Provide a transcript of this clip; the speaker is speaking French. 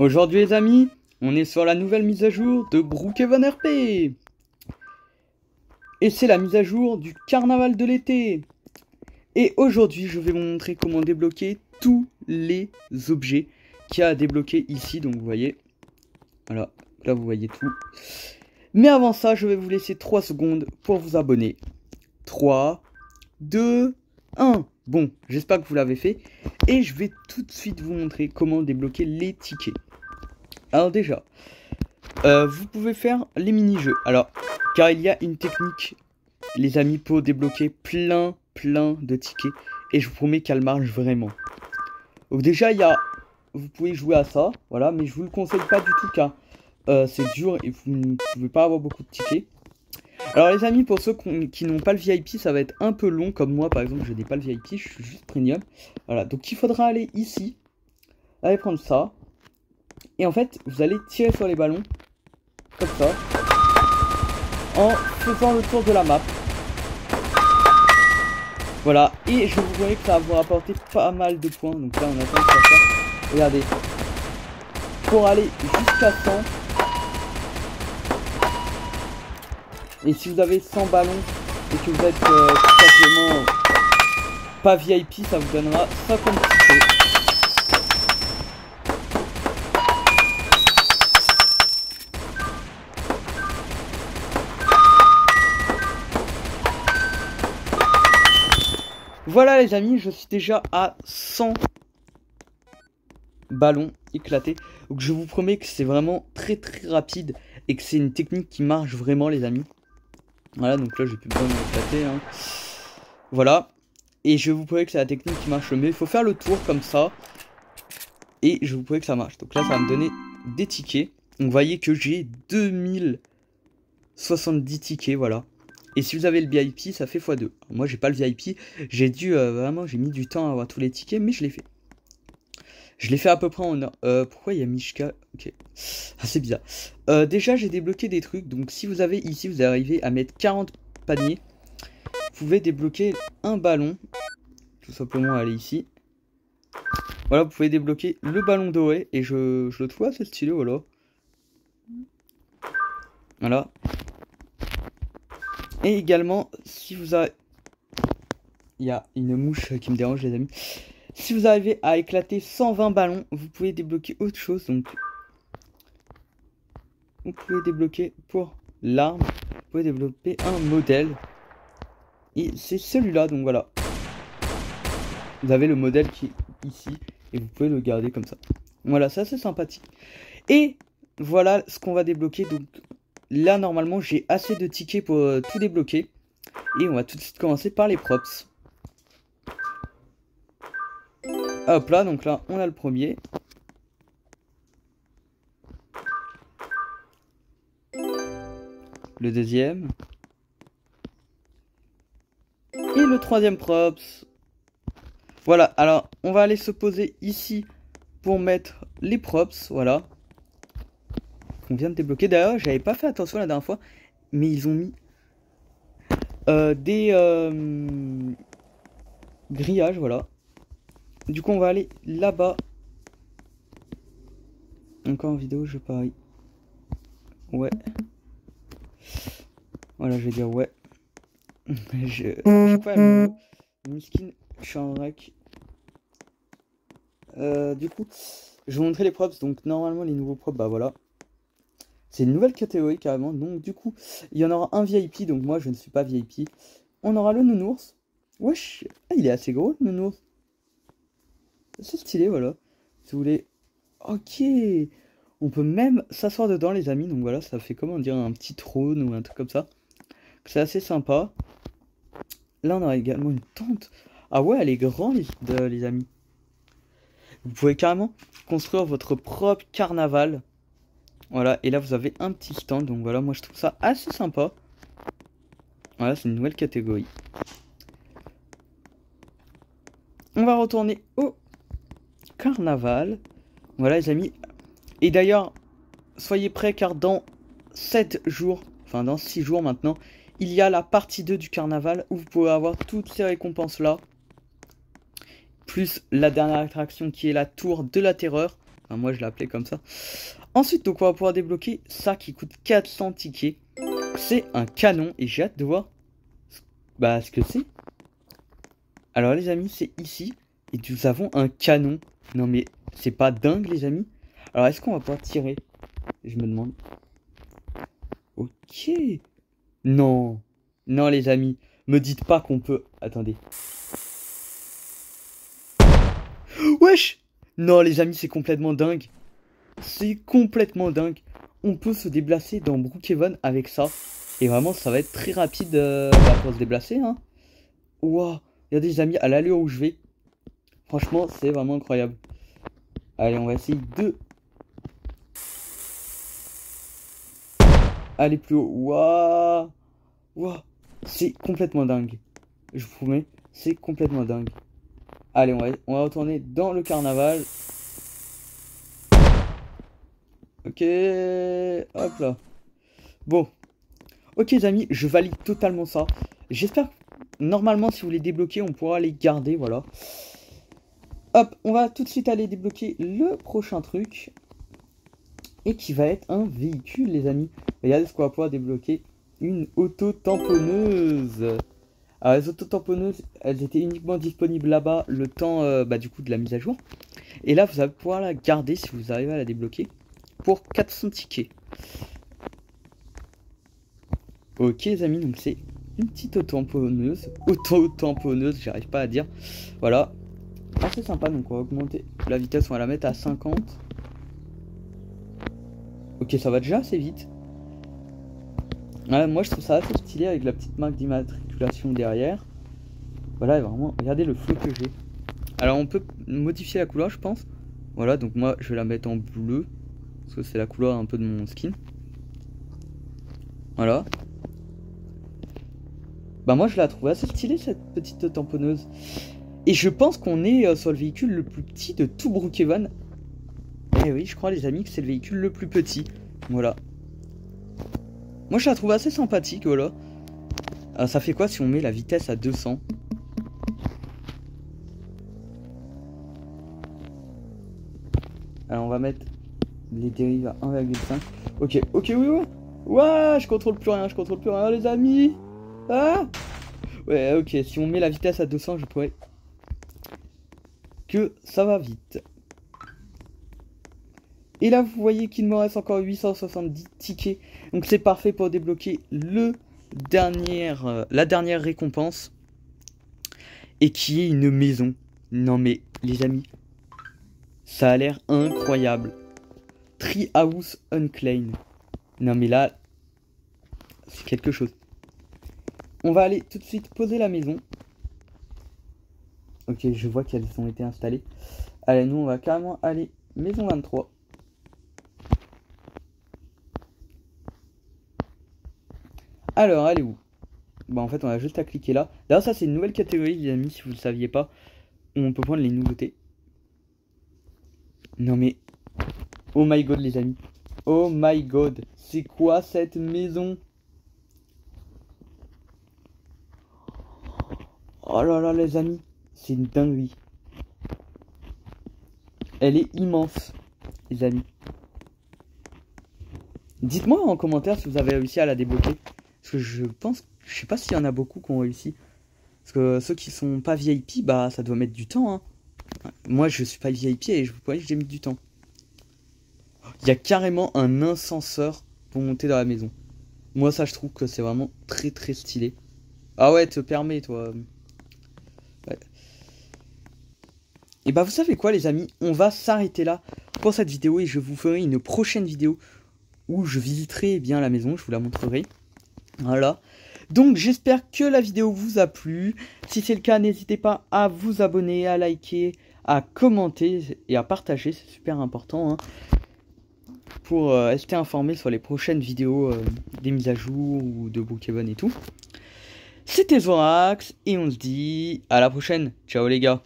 Aujourd'hui les amis, on est sur la nouvelle mise à jour de Brookhaven RP. Et c'est la mise à jour du carnaval de l'été. Et aujourd'hui je vais vous montrer comment débloquer tous les objets qu'il y a à débloquer ici. Donc vous voyez, voilà, là vous voyez tout. Mais avant ça je vais vous laisser 3 secondes pour vous abonner. 3, 2, 1. Bon, j'espère que vous l'avez fait. Et je vais tout de suite vous montrer comment débloquer les tickets. Alors déjà, vous pouvez faire les mini-jeux. Alors, car il y a une technique, les amis, pour débloquer plein de tickets. Et je vous promets qu'elle marche vraiment. Donc déjà, vous pouvez jouer à ça, voilà. Mais je vous le conseille pas du tout car c'est dur et vous ne pouvez pas avoir beaucoup de tickets. Alors les amis, pour ceux qui n'ont pas le VIP, ça va être un peu long. Comme moi, par exemple, je n'ai pas le VIP, je suis juste premium. Voilà, donc il faudra aller ici. Allez prendre ça. Et en fait, vous allez tirer sur les ballons. Comme ça. En faisant le tour de la map. Voilà. Et je vous voyez que ça va vous rapporter pas mal de points. Donc là, on attend que ça fasse. Regardez. Pour aller jusqu'à 100. Et si vous avez 100 ballons et que vous êtes tout simplement pas VIP, ça vous donnera 50 tickets. Voilà les amis, je suis déjà à 100 ballons éclatés. Donc je vous promets que c'est vraiment très rapide et que c'est une technique qui marche vraiment les amis. Voilà, donc là j'ai plus besoin de m'éclater. Hein. Voilà. Et je vous promets que c'est la technique qui marche le mieux. Il faut faire le tour comme ça. Et je vous promets que ça marche. Donc là ça va me donner des tickets. Donc vous voyez que j'ai 2070 tickets, voilà. Et si vous avez le VIP, ça fait x2. Moi, j'ai pas le VIP. J'ai dû, vraiment, j'ai mis du temps à avoir tous les tickets, mais je l'ai fait. Je l'ai fait à peu près en... pourquoi il y a Mishka? Ok. Ah, c'est bizarre. Déjà, j'ai débloqué des trucs. Donc, si vous avez ici, vous arrivez à mettre 40 paniers. Vous pouvez débloquer un ballon. Tout simplement, aller ici. Voilà, vous pouvez débloquer le ballon doré. Et je le trouve assez stylé, voilà. Voilà. Et également, si vous avez... Il y a une mouche qui me dérange les amis. Si vous arrivez à éclater 120 ballons, vous pouvez débloquer autre chose. Donc, vous pouvez débloquer pour l'arme. Vous pouvez développer un modèle. Et c'est celui-là, donc voilà. Vous avez le modèle qui est ici. Et vous pouvez le garder comme ça. Voilà, ça c'est sympathique. Et voilà ce qu'on va débloquer. Donc là, normalement, j'ai assez de tickets pour tout débloquer. Et on va tout de suite commencer par les props. Hop là, donc là, on a le premier. Le deuxième. Et le troisième props. Voilà, alors, on va aller se poser ici pour mettre les props, voilà. Qu'on vient de débloquer. D'ailleurs, j'avais pas fait attention la dernière fois, mais ils ont mis des grillages, voilà. Du coup, on va aller là-bas. Encore en vidéo, je parie. Ouais. Voilà, je vais dire ouais. Je pas une skin, je suis en rec. Du coup, je vais vous montrer les props. Donc, normalement, les nouveaux props, bah voilà. C'est une nouvelle catégorie carrément. Donc, du coup, il y en aura un VIP. Donc, moi, je ne suis pas VIP. On aura le nounours. Wesh, ah, il est assez gros, le nounours. C'est stylé, voilà. Si vous voulez. Ok. On peut même s'asseoir dedans, les amis. Donc voilà, ça fait comment dire un petit trône ou un truc comme ça. C'est assez sympa. Là, on aura également une tente. Ah ouais, elle est grande, les amis. Vous pouvez carrément construire votre propre carnaval. Voilà, et là, vous avez un petit stand. Donc voilà, moi, je trouve ça assez sympa. Voilà, c'est une nouvelle catégorie. On va retourner au carnaval. Voilà les amis. Et d'ailleurs, soyez prêts car dans 7 jours, enfin dans 6 jours maintenant, il y a la partie 2 du carnaval où vous pouvez avoir toutes ces récompenses là. Plus la dernière attraction qui est la tour de la terreur. Enfin, moi je l'ai appelé comme ça. Ensuite, donc on va pouvoir débloquer ça qui coûte 400 tickets. C'est un canon et j'ai hâte de voir ce que c'est. Alors les amis, c'est ici. Et nous avons un canon. Non mais c'est pas dingue les amis. Alors est-ce qu'on va pouvoir tirer? Je me demande. Ok. Non. Non les amis. Me dites pas qu'on peut... Attendez. Wesh. Non les amis, c'est complètement dingue. C'est complètement dingue. On peut se déplacer dans Brookhaven avec ça. Et vraiment, ça va être très rapide pour se déplacer. Hein. Waouh. Regardez les amis, à l'allure où je vais. Franchement, c'est vraiment incroyable. Allez, on va essayer de... aller plus haut. Waouh. Waouh. C'est complètement dingue. Je vous promets, c'est complètement dingue. Allez, on va retourner dans le carnaval. Ok, hop là. Bon. Ok les amis, je valide totalement ça. J'espère que normalement si vous les débloquez, on pourra les garder, voilà. Hop, on va tout de suite aller débloquer le prochain truc. Et qui va être un véhicule les amis. Regardez ce qu'on va pouvoir débloquer. Une auto-tamponneuse. Alors les auto-tamponneuses, elles étaient uniquement disponibles là-bas le temps du coup de la mise à jour. Et là vous allez pouvoir la garder si vous arrivez à la débloquer. Pour 400 tickets. Ok les amis, donc c'est une petite auto-tamponneuse. Auto-tamponneuse, j'arrive pas à dire. Voilà. Assez sympa, donc on va augmenter la vitesse, on va la mettre à 50. Ok, ça va déjà assez vite. Ouais, moi je trouve ça assez stylé avec la petite marque d'immatriculation derrière. Voilà, vraiment, regardez le flow que j'ai. Alors on peut modifier la couleur je pense. Voilà, donc moi je vais la mettre en bleu. Parce que c'est la couleur un peu de mon skin. Voilà. Bah moi je la trouve assez stylée cette petite tamponneuse. Et je pense qu'on est sur le véhicule le plus petit de tout Brookhaven. Eh oui, je crois les amis que c'est le véhicule le plus petit. Voilà. Moi je la trouve assez sympathique, voilà. Alors, ça fait quoi si on met la vitesse à 200? Alors on va mettre les dérives à 1,5. Ok, oui, ouais. Ouais, je contrôle plus rien, les amis. Ah. Ouais, ok, si on met la vitesse à 200, je pourrais... que ça va vite. Et là, vous voyez qu'il me reste encore 870 tickets. Donc c'est parfait pour débloquer la dernière récompense. Et qui est une maison. Non mais, les amis, ça a l'air incroyable. Treehouse Unclaimed. Non mais là, c'est quelque chose. On va aller tout de suite poser la maison. Ok, je vois qu'elles ont été installées. Allez, nous on va carrément aller maison 23. Alors, elle est où? Bah en fait on a juste à cliquer là. D'ailleurs ça c'est une nouvelle catégorie les amis si vous ne le saviez pas. Où on peut prendre les nouveautés. Non mais... oh my god les amis. Oh my god. C'est quoi cette maison? Oh là là les amis. C'est une dinguerie. Elle est immense les amis. Dites-moi en commentaire si vous avez réussi à la débloquer. Parce que je sais pas s'il y en a beaucoup qui ont réussi. Parce que ceux qui sont pas VIP, bah ça doit mettre du temps. Hein. Moi je suis pas VIP et je vous promets que j'ai mis du temps. Il y a carrément un ascenseur pour monter dans la maison. Moi ça je trouve que c'est vraiment très très stylé. Ah ouais, te permet toi. Ouais. Et bah vous savez quoi les amis, on va s'arrêter là pour cette vidéo et je vous ferai une prochaine vidéo où je visiterai bien la maison, je vous la montrerai. Voilà. Donc j'espère que la vidéo vous a plu. Si c'est le cas, n'hésitez pas à vous abonner, à liker, à commenter et à partager, c'est super important. Hein, pour rester informé sur les prochaines vidéos des mises à jour ou de Brookhaven et tout. C'était Zorax et on se dit à la prochaine. Ciao les gars.